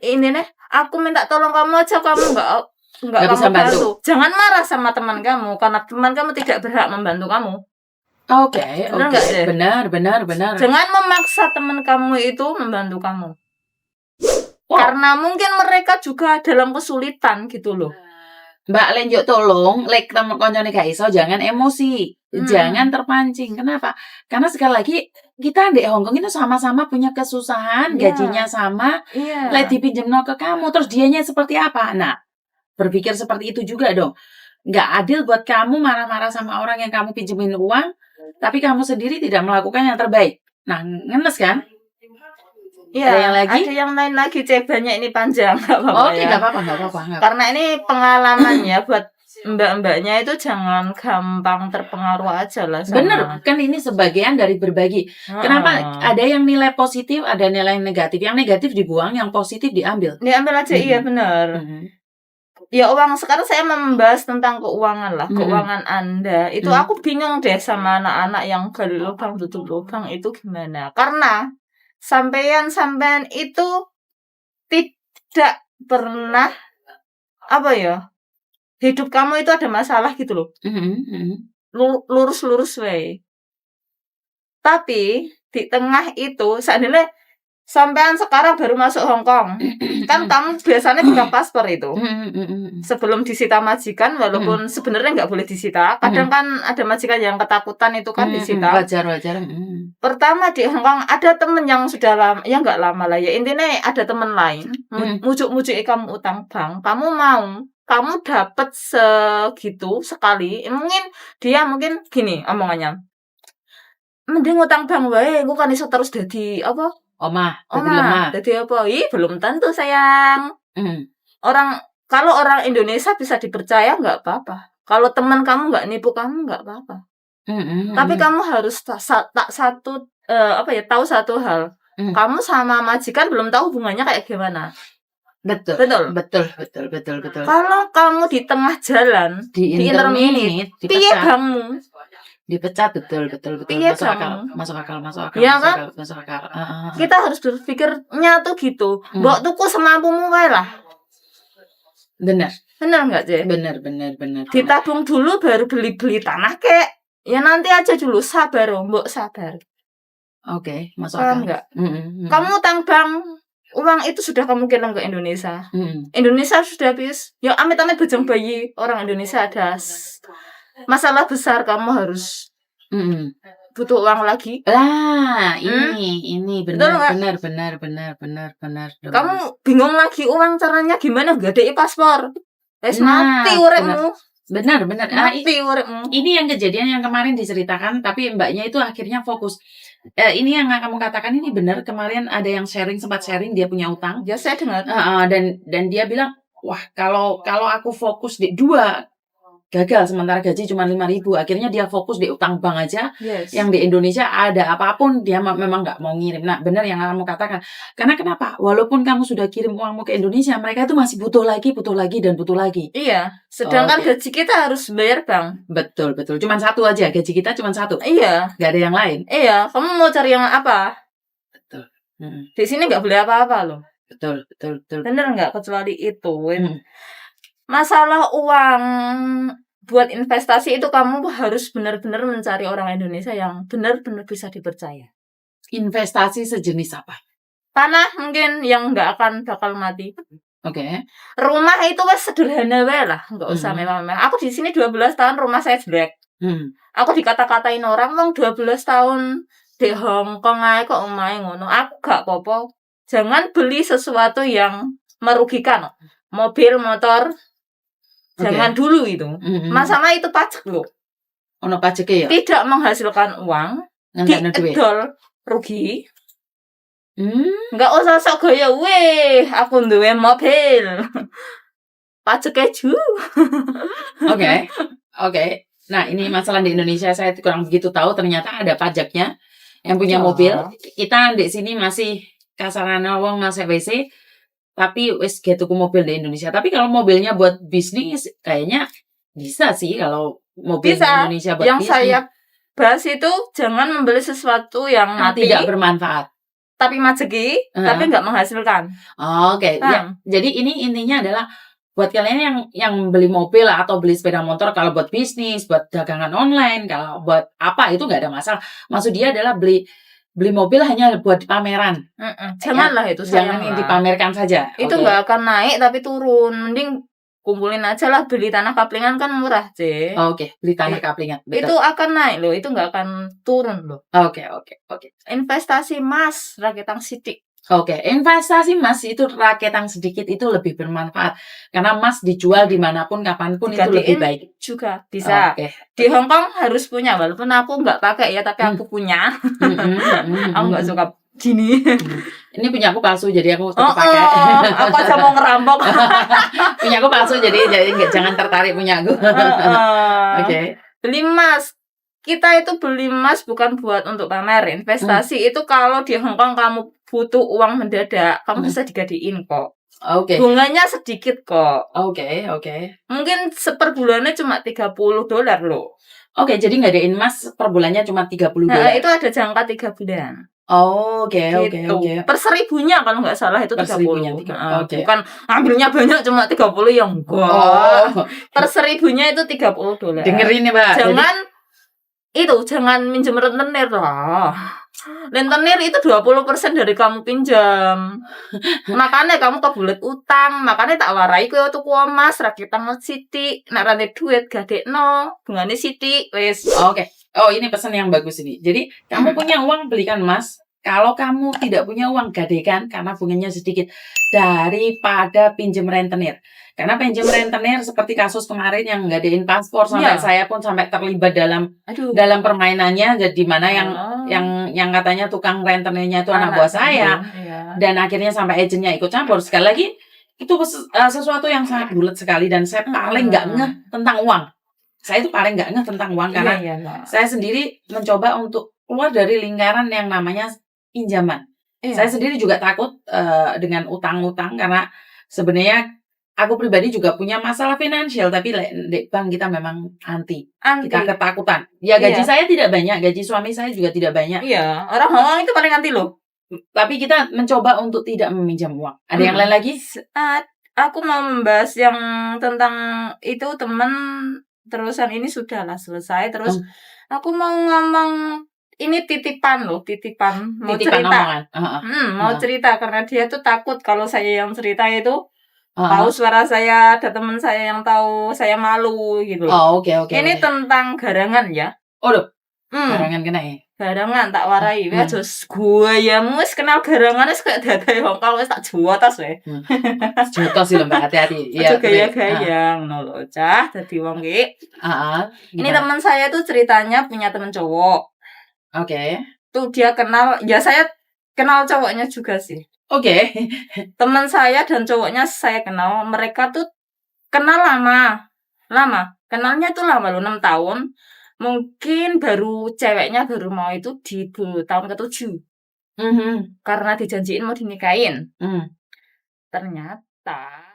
Ini nih, aku minta tolong kamu aja, kamu nggak bisa kamu bantu. bantu. Jangan marah sama teman kamu karena teman kamu tidak berhak membantu kamu. Oke. Benar nggak sih? Benar. Jangan memaksa teman kamu itu membantu kamu. Wow. Karena mungkin mereka juga dalam kesulitan gitu loh. Mbak Lenjo tolong, lek temen koncone gak iso jangan emosi. Jangan terpancing. Kenapa? Karena sekali lagi kita di Hong Kong itu sama-sama punya kesusahan, gajinya sama, lek dipinjemno ke kamu, terus dianya seperti apa? Nah, berpikir seperti itu juga dong. Nggak adil buat kamu marah-marah sama orang yang kamu pinjemin uang, tapi kamu sendiri tidak melakukan yang terbaik. Nah, ngenes kan? Iya, ada yang lagi? Ada yang lain lagi, banyak ini panjang. Oke, nggak apa-apa. Karena ini pengalamannya buat mbak-mbaknya itu jangan gampang terpengaruh aja lah sama. Bener, kan ini sebagian dari berbagi. Kenapa ada yang nilai positif, ada nilai negatif. Yang negatif dibuang, yang positif diambil. Diambil aja, iya benar. Ya uang, sekarang saya membahas tentang keuangan lah, keuangan Anda. Itu aku bingung deh sama anak-anak yang gali lubang tutup lubang itu gimana. Karena sampean itu tidak pernah hidup kamu itu ada masalah gitu loh. Lurus way. Tapi di tengah itu seandainya sampean sekarang baru masuk Hong Kong, kan kamu biasanya pegang paspor itu sebelum disita majikan, walaupun sebenarnya nggak boleh disita. Kadang kan ada majikan yang ketakutan itu kan disita. Wajar. Pertama di Hong Kong ada temen yang sudah lama, ya nggak lama lah ya, intinya ada temen lain mujuk-mujuk kamu utang bank, kamu dapat segitu sekali, mungkin gini omongannya, mending utang bank wae, aku kan iso terus jadi apa? Omah, lemah. Jadi apa? Belum tentu sayang. Kalau orang Indonesia bisa dipercaya nggak apa-apa. Kalau teman kamu nggak nipu kamu nggak apa-apa. Tapi kamu harus tahu satu hal. Kamu sama majikan belum tahu hubungannya kayak gimana. Betul. Kalau kamu di tengah jalan, di interminate, piye bangmu? Dipecat, betul. Masuk akal. Ya kan? Masuk akal. Kita harus berpikirnya tuh gitu. Mbok tuku semampumu wae lah. Benar nggak, Cek? Benar. Ditabung dulu baru beli tanah kek. Ya nanti aja dulu, mbok sabar. Oke, masuk akal. Enggak. Kamu utang bank, uang itu sudah kamu kirim ke Indonesia. Indonesia sudah habis. Ya amit-amit bujang bayi orang Indonesia ada masalah besar, kamu harus butuh uang lagi. Lah, ini benar. Kamu bingung lagi uang caranya gimana? Gak ada paspor. Mati uripmu. Benar. Mati uripmu. Ini yang kejadian yang kemarin diceritakan, tapi mbaknya itu akhirnya fokus. Ini yang kamu katakan ini benar. Kemarin ada yang sempat sharing dia punya utang. Ya, saya dengar. Dan dia bilang, wah kalau aku fokus di 2 gagal, sementara gaji cuma 5.000. Akhirnya dia fokus di utang bank aja. Yang di Indonesia ada apapun dia memang nggak mau ngirim. Nah, benar yang kamu katakan. Karena kenapa? Walaupun kamu sudah kirim uangmu ke Indonesia, mereka itu masih butuh lagi. Iya. Sedangkan gaji kita harus bayar bank. Betul. Cuma satu aja, gaji kita cuma satu. Iya. Nggak ada yang lain. Iya. Kamu mau cari yang apa? Betul. Di sini nggak boleh apa-apa loh. Betul. Benar nggak? Kecuali itu. Masalah uang buat investasi itu kamu harus benar-benar mencari orang Indonesia yang benar-benar bisa dipercaya. Investasi sejenis apa? Tanah mungkin yang nggak bakal mati. Oke. Rumah itu wes sederhana wae lah, nggak usah mewah-mewah. Aku di sini 12 tahun rumah saya jelek. Aku dikata-katain orang, "Wong 12 tahun di Hong Kong ae kok omahe ngono." Aku gak apa-apa. Jangan beli sesuatu yang merugikan. Mobil, motor, jangan dulu itu. Masalah itu pajak loh. Ono pajaknya ya? Tidak menghasilkan uang, diedol rugi. Nggak usah sok gaya, weh, aku duwe mobil. Pajaknya Oke. Nah, ini masalah di Indonesia saya kurang begitu tahu, ternyata ada pajaknya yang punya mobil. Kita di sini masih kasarana wong ngasih WC, tapi wis tuku mobil di Indonesia. Tapi kalau mobilnya buat bisnis, kayaknya bisa sih kalau mobil di Indonesia buat yang bisnis. Saya bahas itu jangan membeli sesuatu yang tidak bermanfaat. tapi majeki, tapi Heeh. nggak menghasilkan. Oke, ya. Paham? Jadi ini intinya adalah buat kalian yang beli mobil atau beli sepeda motor kalau buat bisnis, buat dagangan online, kalau buat apa itu nggak ada masalah. Maksud dia adalah beli mobil hanya buat pameran. Ya, Janganlah itu, jangan yang sayanglah. dipamerkan saja. Itu Oke. nggak akan naik tapi turun. Mending kumpulin aja lah, beli tanah kaplingan kan murah, C. Oke, beli tanah kaplingan. Itu Betul. akan naik loh, itu nggak akan turun loh. Oke. Investasi emas, rakitan sidik. Oke, investasi emas itu raketan sedikit itu lebih bermanfaat karena emas dijual dimanapun kapanpun itu lebih Digantiin baik. juga bisa. Oke. Di Hong Kong harus punya, walaupun aku nggak pakai ya, tapi aku punya. Aku nggak suka gini. Ini punya aku palsu jadi aku tetap pakai. Aku aja mau ngerampok. Punya aku palsu jadi jangan tertarik punya aku. Oke. Beli emas. Kita itu beli emas bukan buat untuk pamer. Investasi itu kalau di Hong Kong kamu butuh uang mendadak, kamu bisa digadiin kok. Oke. Bunganya sedikit kok. Oke. Mungkin seper bulannya cuma $30 loh. Oke, jadi ngadain emas per bulannya cuma $30. Nah, itu ada jangka 3 bulan. Oke. Per 1000-nya kalau nggak salah itu Per 30. Oke. Bukan ambilnya banyak cuma 30 yang enggak. Per 1000-nya itu $30. Dengerin nih, Mbak. Jangan minjem rentenir lah. Rentenir itu 20% dari kamu pinjam. Makanya kamu kebulet utang. Makanya tak warai kowe tuku emas rakitan sithik. Nek rene duit gadekno, bungane sithik wis. Oke. Oh, ini pesan yang bagus ini. Jadi, kamu punya uang belikan emas. Kalau kamu tidak punya uang gadekan karena bunganya sedikit daripada pinjem rentenir. Karena pinjem rentenir seperti kasus kemarin yang gadein paspor sampai saya pun sampai terlibat dalam permainannya di mana yang katanya tukang rentenirnya itu anak buah saya dan akhirnya sampai agennya ikut campur. Sekali lagi itu sesuatu yang sangat bulat sekali dan saya paling nggak ngeh tentang uang. Saya itu paling nggak ngeh tentang uang karena saya sendiri mencoba untuk keluar dari lingkaran yang namanya pinjaman. Saya sendiri juga takut dengan utang-utang karena sebenarnya aku pribadi juga punya masalah finansial, tapi di bank kita memang anti. Kita ketakutan. Ya gaji saya tidak banyak, gaji suami saya juga tidak banyak. Iya, orang itu paling anti loh. Tapi kita mencoba untuk tidak meminjam uang. Ada yang lain lagi? Aku mau membahas yang tentang itu teman terusan ini sudahlah selesai. Terus aku mau ngomong ini titipan mau cerita. Mau cerita karena dia tuh takut kalau saya yang cerita itu tahu suara saya, ada teman saya yang tahu saya malu gitu. Oke. Ini tentang garangan ya. Garangan kena ya. Garangan tak warai wae jos gue ya wis kenal garangan wis kayak dadae Hong Kong wis tak jotos wae. Jotos sih lho Mbak, hati-hati. Iya, gaya-gaya ngono lho, Cah. Dadi wong iki. Ini teman saya tuh ceritanya punya teman cowok. Oke. Tuh dia kenal, ya saya kenal cowoknya juga sih. Oke. Teman saya dan cowoknya saya kenal, mereka tuh kenal lama. Kenalnya tuh lama loh, 6 tahun. Mungkin ceweknya baru mau itu di tahun ke-7. Karena dijanjiin mau dinikahin. Ternyata